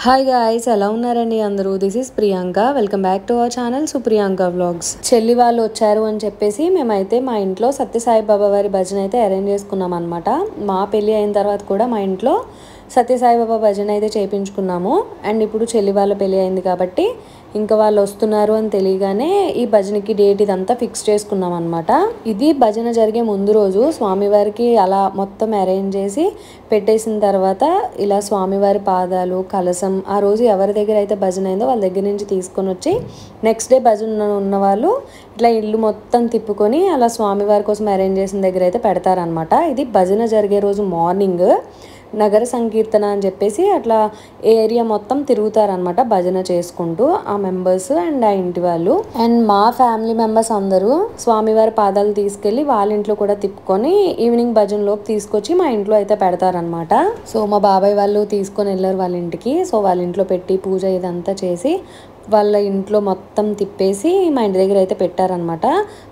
Hi guys, ఎలా ఉన్నారండి అందరూ? This is Priyanka. Welcome back to our channel Supriyanka vlogs. చెల్లి వాళ్ళు వచ్చారు అని చెప్పేసి మేమైతే మా ఇంట్లో సత్యసాయి బాబా వారి భజన అయితే అరేంజ్ చేసుకున్నాం అనమాట. మా పెళ్ళి అయిన తర్వాత కూడా మా ఇంట్లో సత్యసాయి బాబా భజన అయితే చేయించుకున్నాము. అండ్ ఇప్పుడు చెల్లి వాళ్ళ పెళ్ళి అయింది కాబట్టి ఇంకా వాళ్ళు వస్తున్నారు అని తెలియగానే ఈ భజనకి డేట్ ఇదంతా ఫిక్స్ చేసుకున్నాం అనమాట. ఇది భజన జరిగే ముందు రోజు స్వామివారికి అలా మొత్తం అరేంజ్ చేసి పెట్టేసిన తర్వాత ఇలా స్వామివారి పాదాలు, కలసం ఆ రోజు ఎవరి దగ్గర అయితే భజన అయిందో వాళ్ళ దగ్గర నుంచి తీసుకొని వచ్చి నెక్స్ట్ డే భజన ఉన్న వాళ్ళు ఇట్లా ఇల్లు మొత్తం తిప్పుకొని అలా స్వామివారి కోసం అరేంజ్ చేసిన దగ్గర అయితే పెడతారనమాట. ఇది భజన జరిగే రోజు మార్నింగ్ నగర సంకీర్తన అని చెప్పేసి అట్లా ఏరియా మొత్తం తిరుగుతారనమాట భజన చేసుకుంటూ ఆ మెంబర్స్ అండ్ ఆ ఇంటి వాళ్ళు. అండ్ మా ఫ్యామిలీ మెంబర్స్ అందరూ స్వామివారి పాదాలు తీసుకెళ్ళి వాళ్ళ ఇంట్లో కూడా తిప్పుకొని ఈవినింగ్ భజనలోకి తీసుకొచ్చి మా ఇంట్లో అయితే పెడతారనమాట. సో మా బాబాయ్ వాళ్ళు తీసుకొని వెళ్ళారు వాళ్ళ ఇంటికి. సో వాళ్ళ ఇంట్లో పెట్టి పూజ ఇదంతా చేసి వాళ్ళ ఇంట్లో మొత్తం తిప్పేసి మా ఇంటి దగ్గర అయితే పెట్టారనమాట.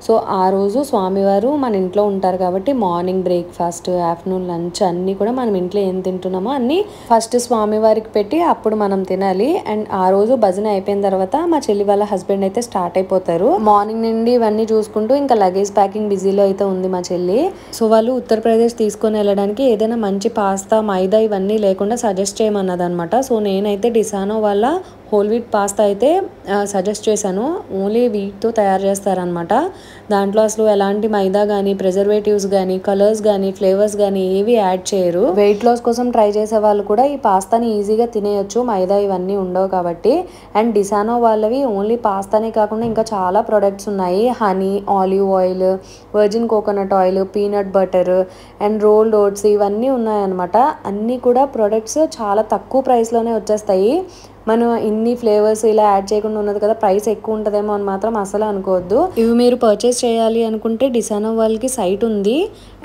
సో ఆ రోజు స్వామివారు మన ఇంట్లో ఉంటారు కాబట్టి మార్నింగ్ బ్రేక్ఫాస్ట్, ఆఫ్టర్నూన్ లంచ్ అన్నీ కూడా మనం ఇంట్లో ఏం తింటున్నామో అన్నీ ఫస్ట్ స్వామివారికి పెట్టి అప్పుడు మనం తినాలి. అండ్ ఆ రోజు భజన అయిపోయిన తర్వాత మా చెల్లి వాళ్ళ హస్బెండ్ అయితే స్టార్ట్ అయిపోతారు. మార్నింగ్ నుండి ఇవన్నీ చూసుకుంటూ ఇంకా లగేజ్ ప్యాకింగ్ బిజీలో అయితే ఉంది మా చెల్లి. సో వాళ్ళు ఉత్తరప్రదేశ్ తీసుకొని వెళ్ళడానికి ఏదైనా మంచి పాస్తా, మైదా ఇవన్నీ లేకుండా సజెస్ట్ చేయమన్నది అనమాట. సో నేనైతే డిసానో వాళ్ళ హోల్ వీట్ పాస్తా అయితే సజెస్ట్ చేశాను. ఓన్లీ వీట్తో తయారు చేస్తారనమాట. దాంట్లో అసలు ఎలాంటి మైదా కానీ, ప్రిజర్వేటివ్స్ కానీ, కలర్స్ కానీ, ఫ్లేవర్స్ కానీ ఏవి యాడ్ చేయరు. వెయిట్ లాస్ కోసం ట్రై చేసే వాళ్ళు కూడా ఈ పాస్తాని ఈజీగా తినేయచ్చు, మైదా ఇవన్నీ ఉండవు కాబట్టి. అండ్ డిసానో వాళ్ళవి ఓన్లీ పాస్తానే కాకుండా ఇంకా చాలా ప్రొడక్ట్స్ ఉన్నాయి. Honey, olive oil, virgin coconut oil, peanut butter and rolled oats ఇవన్నీ ఉన్నాయన్నమాట. అన్నీ కూడా ప్రొడక్ట్స్ చాలా తక్కువ ప్రైస్లోనే వచ్చేస్తాయి. మనం ఇన్ని ఫ్లేవర్స్ ఇలా యాడ్ చేయకుండా ఉన్నది కదా, ప్రైస్ ఎక్కువ ఉంటుందేమో అని మాత్రం అసలు అనుకోవద్దు. ఇవి మీరు పర్చేస్ చేయాలి అనుకుంటే డిసానో వాళ్ళకి సైట్ ఉంది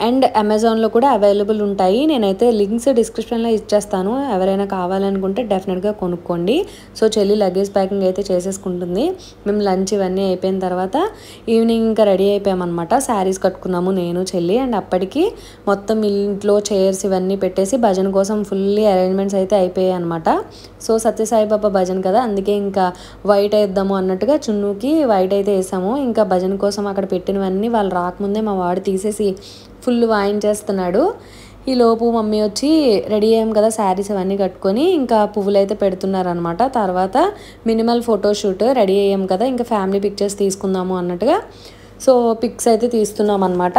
అండ్ అమెజాన్లో కూడా అవైలబుల్ ఉంటాయి. నేనైతే లింక్స్ డిస్క్రిప్షన్లో ఇచ్చేస్తాను, ఎవరైనా కావాలనుకుంటే డెఫినెట్గా కొనుక్కోండి. సో చెల్లి లగేజ్ ప్యాకింగ్ అయితే చేసేసుకుంటుంది. మేము లంచ్ ఇవన్నీ అయిపోయిన తర్వాత ఈవినింగ్ ఇంకా రెడీ అయిపోయామన్నమాట. శారీస్ కట్టుకున్నాము నేను, చెల్లి. అండ్ అప్పటికి మొత్తం ఇంట్లో చైర్స్ ఇవన్నీ పెట్టేసి భజన కోసం ఫుల్లీ అరేంజ్మెంట్స్ అయితే అయిపోయాయి అనమాట. సో సత్యసాయి బాబా భజన కదా, అందుకే ఇంకా వైట్ వేద్దాము అన్నట్టుగా చున్నూకి వైట్ అయితే వేసాము. ఇంకా భజన కోసం అక్కడ పెట్టినవన్నీ వాళ్ళు రాకముందే మా వాడు తీసేసి ఫుల్ వాయించేస్తున్నాడు. ఈ లోపు మమ్మీ వచ్చి రెడీ అయ్యాం కదా శారీస్ అవన్నీ కట్టుకొని ఇంకా పువ్వులు అయితే పెడుతున్నారనమాట. తర్వాత మినిమల్ ఫోటోషూట్ రెడీ అయ్యాం కదా, ఇంకా ఫ్యామిలీ పిక్చర్స్ తీసుకుందాము అన్నట్టుగా సో పిక్స్ అయితే తీస్తున్నాం అనమాట.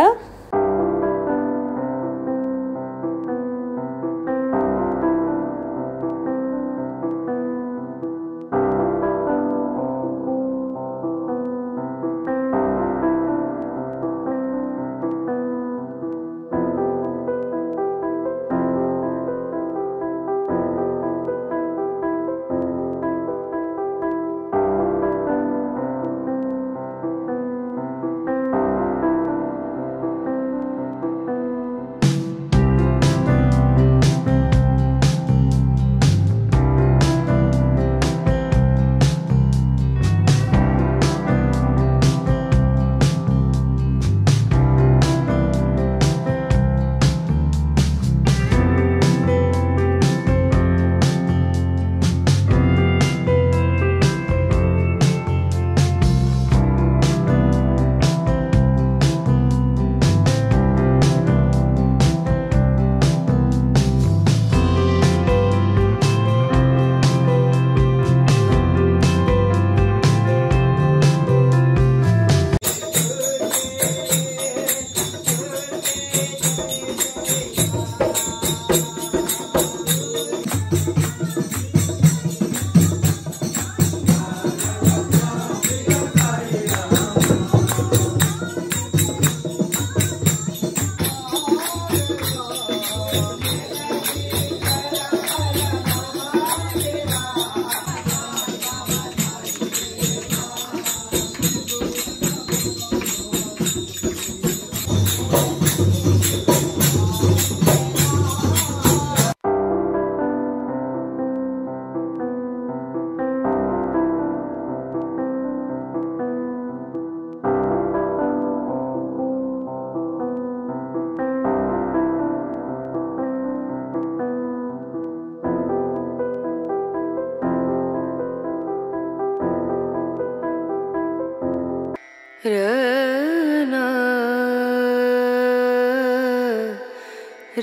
రనా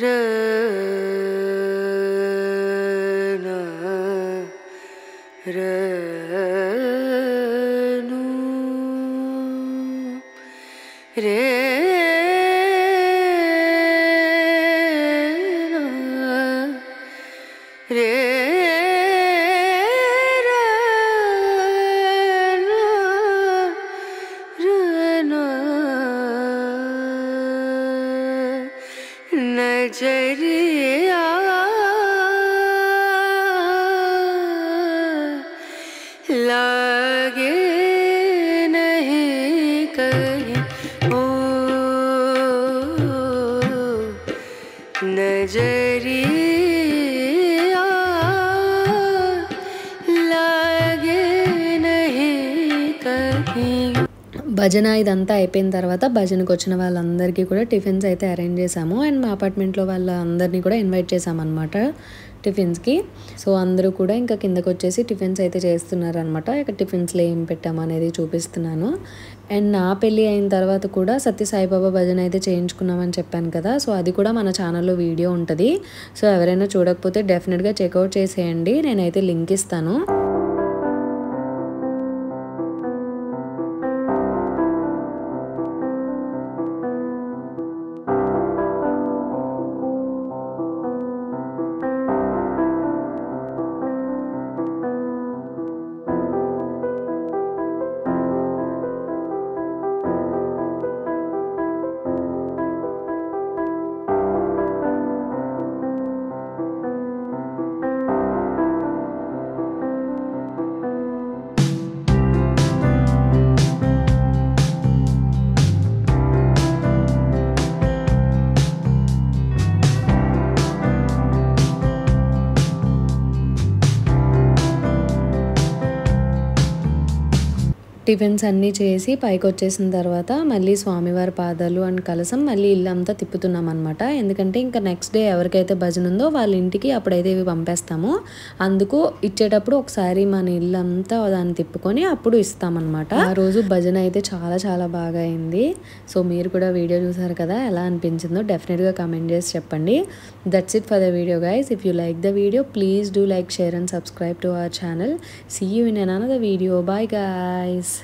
రనా రను రే రే नजरिया लागे नहीं कहीं ओ नजरिया लागे नहीं कहीं భజన ఇదంతా అయిపోయిన తర్వాత భజనకు వచ్చిన వాళ్ళందరికీ కూడా టిఫిన్స్ అయితే అరేంజ్ చేసాము అండ్ మా అపార్ట్మెంట్లో వాళ్ళందరినీ కూడా ఇన్వైట్ చేసామన్నమాట టిఫిన్స్కి. సో అందరూ కూడా ఇంకా కిందకు వచ్చేసి టిఫిన్స్ అయితే చేస్తున్నారనమాట. ఇక టిఫిన్స్లో ఏం పెట్టాము అనేది చూపిస్తున్నాను. అండ్ నా పెళ్ళి అయిన తర్వాత కూడా సత్య సాయిబాబా భజన అయితే చేయించుకున్నామని చెప్పాను కదా, సో అది కూడా మన ఛానల్లో వీడియో ఉంటుంది. సో ఎవరైనా చూడకపోతే డెఫినెట్గా చెక్అవుట్ చేసేయండి, నేనైతే లింక్ ఇస్తాను. టిఫిన్స్ అన్నీ చేసి పైకి వచ్చేసిన తర్వాత మళ్ళీ స్వామివారి పాదాలు అండ్ కలసం మళ్ళీ ఇల్లంతా తిప్పుతున్నాం అనమాట. ఎందుకంటే ఇంకా నెక్స్ట్ డే ఎవరికైతే భజన ఉందో వాళ్ళ ఇంటికి అప్పుడైతే ఇవి పంపేస్తాము. అందుకు ఇచ్చేటప్పుడు ఒకసారి మన ఇల్లంతా దాన్ని తిప్పుకొని అప్పుడు ఇస్తామన్నమాట. ఆ రోజు భజన అయితే చాలా చాలా బాగా అయింది. సో మీరు కూడా వీడియో చూసారు కదా, ఎలా అనిపించిందో డెఫినెట్గా కామెంట్ చేసి చెప్పండి. That's it for the video guys. If you like the video please do like, share and subscribe to our channel. See you in another video. Bye guys.